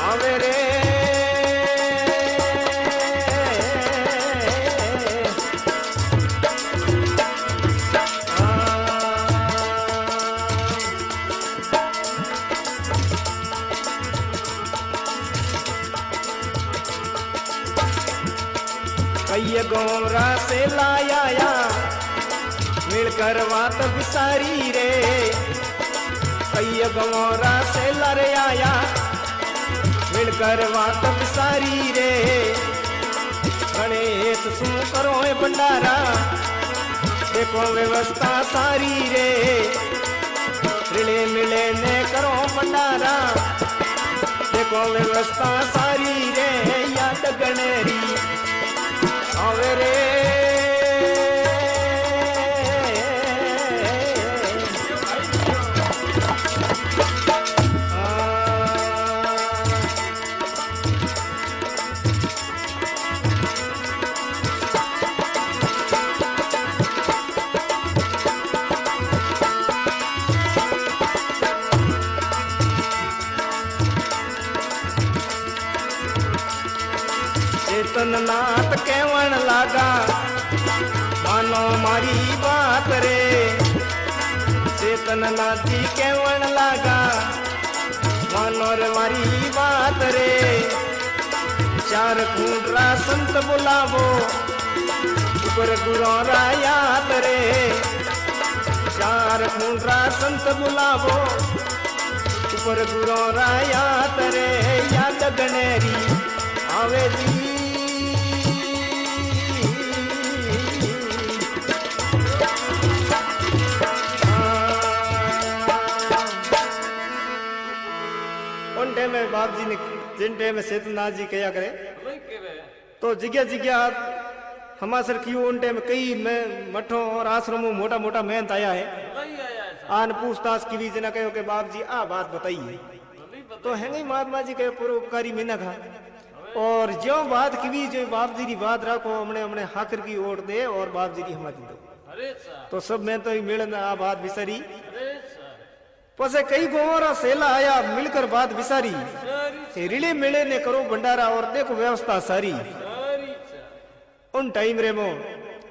आवे रे कई गोरा से लाया मिलकर बात बिसारी रे कई गोरा से लरे आया मिलकर बात बिसारी रे गणेश सुन करो भंडारा देखो व्यवस्था सारी रे रिले मिले ने करो भंडारा देखो व्यवस्था सारी रे याद गणेरी आवे रे चेतन नाथ केवण लागा मानो मारी बात रे चेतन नाथ जी केवण लागा मानो रे मारी बात रे चार खूंटरा संत बुलावो ऊपर गुरो रायात रे चार खूंटरा संत बुलावो ऊपर गुरो रायात रे याद गणेरी आवे जी उन टाइम में बाप जी ने जिन टाइम में सेतनाथ जी कया करे वही के रे तो जिग्या जिग्या हमासर की उन टाइम कई में मठों और आश्रमों मोटा मोटा मेहनत आया है वही आया है आन पूछताछ की भी जना कहो के बाप जी आ बात बताइए वही बता तो हैंगे महात्मा जी कहे परोपकारी मिना खा और जो बात की भी जो बाप जी की बात रखो हमने हमने हाकर की ओर दे और बाप जी की हमारी दो अरे सा तो सब में तो मिलन आ बात विसारी अरे सा पसे कई गोरा सेला आया मिलकर बात विसारी सारी रिले मिले ने करो भंडारा और देखो व्यवस्था सारी सारी सा उन टाइम रे मो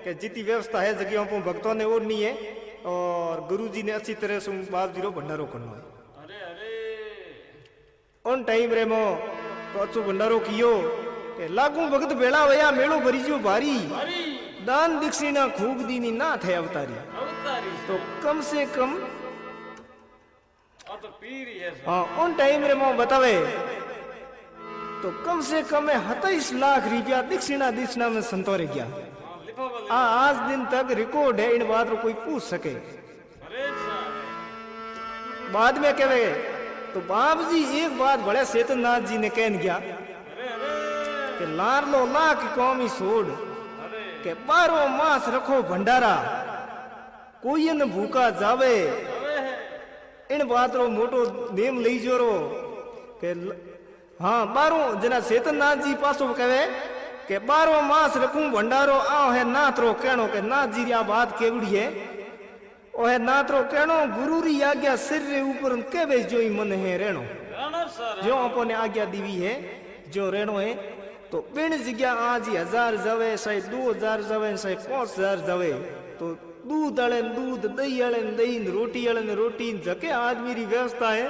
के जितनी व्यवस्था है जगहों पर भक्तों ने और नहीं है और गुरु जी ने अच्छी तरह से बाप जी रो भंडारो करना है अरे अरे उन टाइम रे मो तो अच्छो भंडारो कियो के लागू भगत बेड़ा वया मेलो भरी जो भारी हरी दान दक्षिणा खूब दीनी ना थे अवतारी अवतारी तो कम से कम आ तो पीरी है सा हाँ उन टाइम रे मो बतावे तो कम से कम 27 लाख रुपया दक्षिणा में संतोरे गया। आज दिन तक रिकॉर्ड है, इन बात को कोई पूछ सके। बाद में कहे तो बाप जी एक बात बड़े सेतननाथ जी ने कहन गया कि लार लो ला की कौमी सोड के 12 मास रखो भंडारा, कोई न भूखा जावे। इन बात रो मोटो नेम लई जोरो के हाँ 12 जना सेतननाथ जी पासो कहे के 12 मास रखूं भंडारो आओ है नाथ रो कहनो के नाथ जी आ बात केवड़ी है ओ है नाथ रो कहनो गुरु री आज्ञा सिर रे ऊपर केवे जो ही मन है रहनो जो अपने आज्ञा दीवी है जो रहनो है। तो बिन जगह आज 1000 जावे सही 2000 जावे सही 5000 जावे तो दूध अड़े दूध दही अड़े दही रोटी अड़े रोटी जके आदमी री व्यवस्था है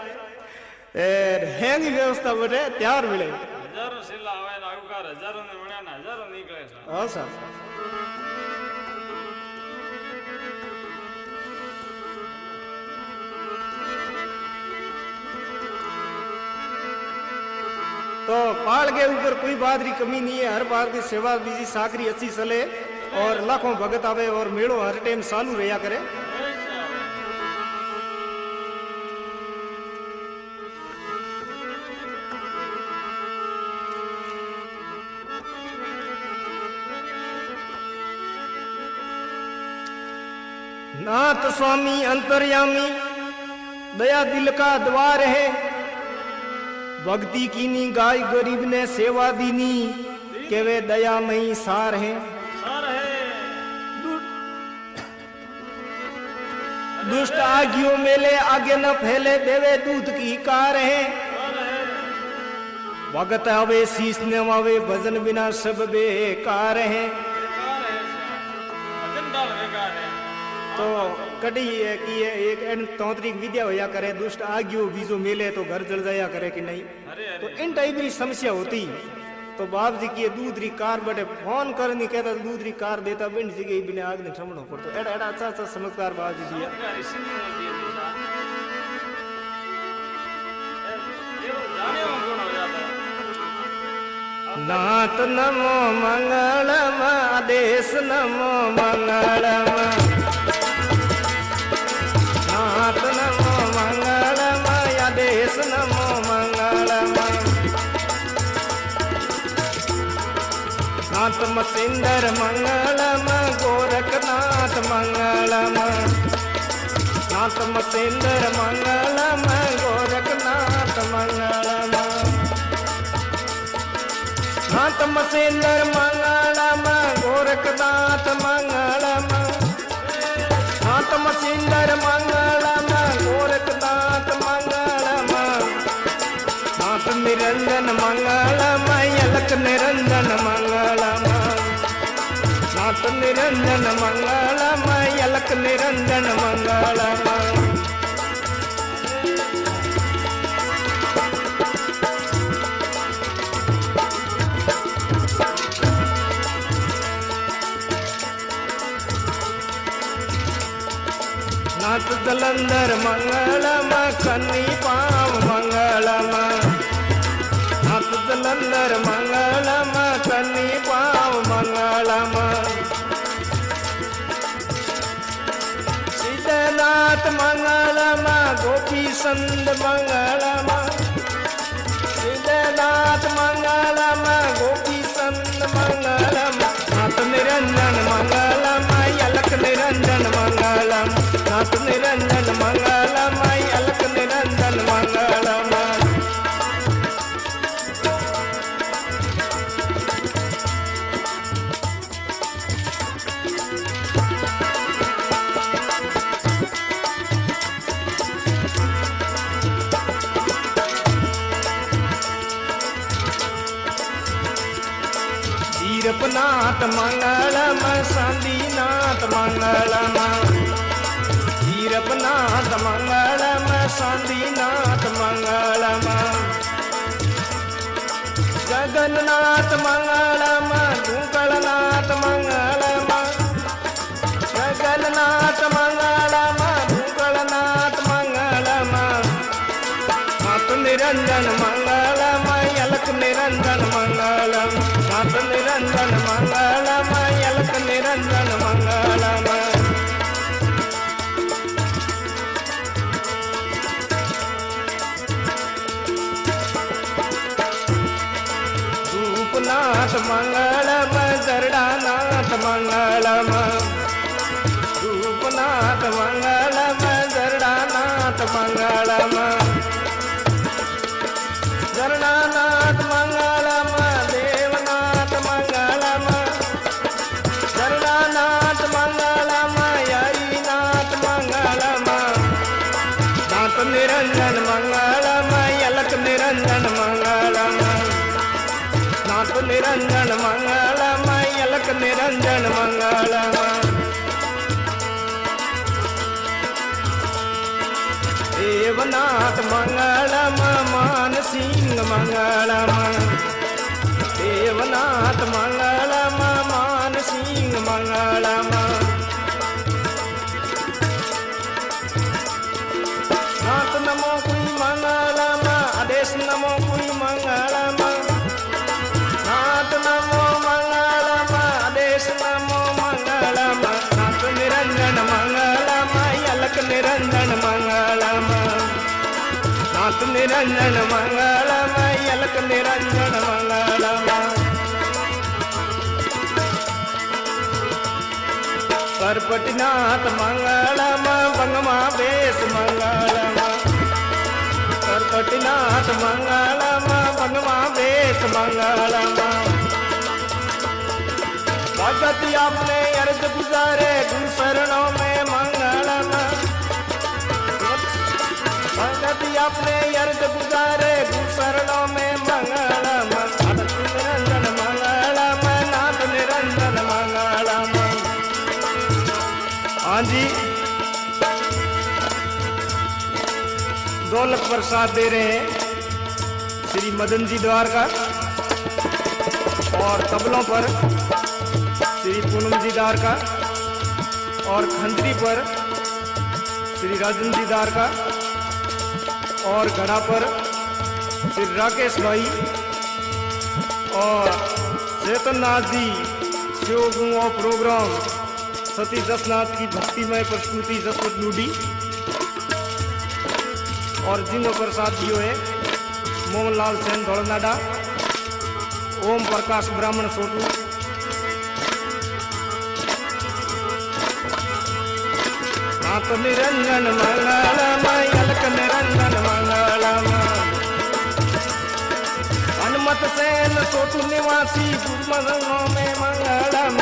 हैंगी व्यवस्था बटे त्यार मिले हजारों सिला आवे ना उकार हजारों ने बण्या ना हजारों निकले सा। हां साहब तो पाल के ऊपर कोई बात री कमी नहीं है, हर बात की सेवा बीजी साकरी अच्छी चले और लाखों भगत आवे और मेड़ो हर टाइम चालू रहा करे। नाथ स्वामी अंतर्यामी दया दिल का द्वार है, भक्ति कीनी गाय गरीब ने सेवा दीनी के वे दयामयी सार है। दुष्ट आगियों मेले आगे न फैले देवे दूध की कार है। भगत आवे शीश नवावे भजन बिना सब बेकार है। तो कड़ी है कि एक तंत्रिक विद्या होया करे, दुष्ट आगियो बीजो मेले तो घर जल जाया करे कि नहीं। तो इन टाइप की समस्या होती तो बाप जी की दूध री कार बटे फोन करनी कहता दूध री कार देता बिन जगह बिना आग ने ठमणो पड़तो। एड़ा एड़ा अच्छा अच्छा चमत्कार बाप जी दिया। नाथ नमो मंगलम आदेश नमो मंगलम, नाथ नमो मंगलम आदेश नमो मंगलम। नाथ मसिंदर मंगलम गोरखनाथ मंगलम, नाथ मसिंदर मंगलम गोरखनाथ मंगलम। नाथ मसिंदर मंगलम गोरखनाथ मंगलम, नाथ मसिंदर मंगलम गोरखनाथ मंगलम। नाथ निरंजन मंगलम अलख निरंजन मंगलम, नाथ निरंजन मंगलम अलख निरंजन मंगलम। नाथ जलंधर मंगलम कन्नी पाव मंगलम, नाथ जलंधर मंगलम कन्नी पाव मंगलम। सिद्धनाथ मंगलम गोपी संद मंगलम, सिद्धनाथ मंगलम गोपी संद मंगलम। नाथ निरंजन मंगलम अलख निरंजन मंगलम, नाथ निरंजन मंगलम अलख निरंजन मंगलम। वीरपनाथ मंगलम सांदीनाथ मंगलम, वीरपनाथ मंगलम सांदीनाथ मंगलम। जगन्नाथ मंगलम धूकलनाथ मंगलम, जगन्नाथ मंगलम धूकलनाथ मंगलम। नाथ निरंजन मंगलम अलख निरंजन निरंजन मंगलम, नाथ निरंजन मंगलम, अलख निरंजन मंगलम। रूपनाथ मंगलम, जरडानाथ मंगलम, रूपनाथ मंगलम, जरडानाथ मंगलम, जरडानाथ मंगलम, देवनाथ मंगलम, जरडानाथ मंगलम, हरिनाथ मंगलम, नाथ निरंजन मंगलम, अलख निरंजन मंगलम, नाथ निरंजन मंगलम, अलख निरंजन मंगलम। देवनाथ मंगलम, मान सिंह मंगलम, देवनाथ मंगलम, मान सिंह मंगलम, नाथ नमो कुई मंगलम, आदेश नमो कुई मंगलम, नाथ नमो मंगलम, आदेश नमो मंगलम, नाथ निरंजन मंगलम, अलख निरंजन मंगलम, नाथ निरंजन मंगलम, अलख निरंजन मंगलम। सरपटिनाथ मंगलम, बंगमा बेस मंगलम, सरपटिनाथ मंगलम, बंगमा बेस मंगलम। भगत आपने अर्ज गुजारे गुरु शरणों में मंगलम, भगत आपने अर्ज गुजारे गुरु शरणों में मंगलम, नाथ निरंजन मंगलम, नाथ निरंजन मंगलम। हाँ जी, दौलत प्रसाद दे रहे हैं श्री मदन जी द्वारका, और तबलों पर श्री पूनम जी द्वारका, और खंजरी पर श्री राजन जी द्वारका, और घड़ा पर श्री राकेश भाई, और चेतननाथ जी शिवगुआ प्रोग्राम सती जसनाथ की भक्तिमय प्रस्तुति जसवत लूडी, और जिंगो प्रसाद जी है मोहनलाल सेन धौलनाडा, ओम प्रकाश ब्राह्मण सोटू, नाथ निरंजन मंगलम, अलख निरंजन मंगलम। हनुमत सेन सोटू निवासी गुरुमरणों में मंगलम,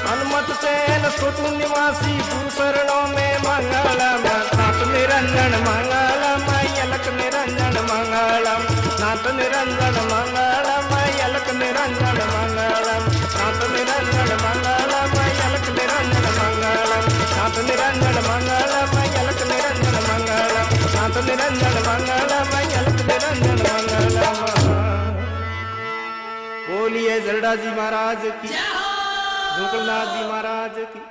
हनुमत सेन सोटू निवासी गुरु शरणों में मंगलम, नाथ निरंजन मंगलम, अलख निरंजन मंगलम, नाथ निरंजन मंगलम, अलख निरंजन मंगलम, नाथ निरंजन मंगलम, अलख निरंजन मंगलम, नाथ निरंजन मंगलम, अलख निरंजन मंगलम, नाथ निरंजन मंगलम, अलख निरंजन मंगलम। बोलिए जरडा जी महाराज की, गोकुलनाथ जी महाराज की।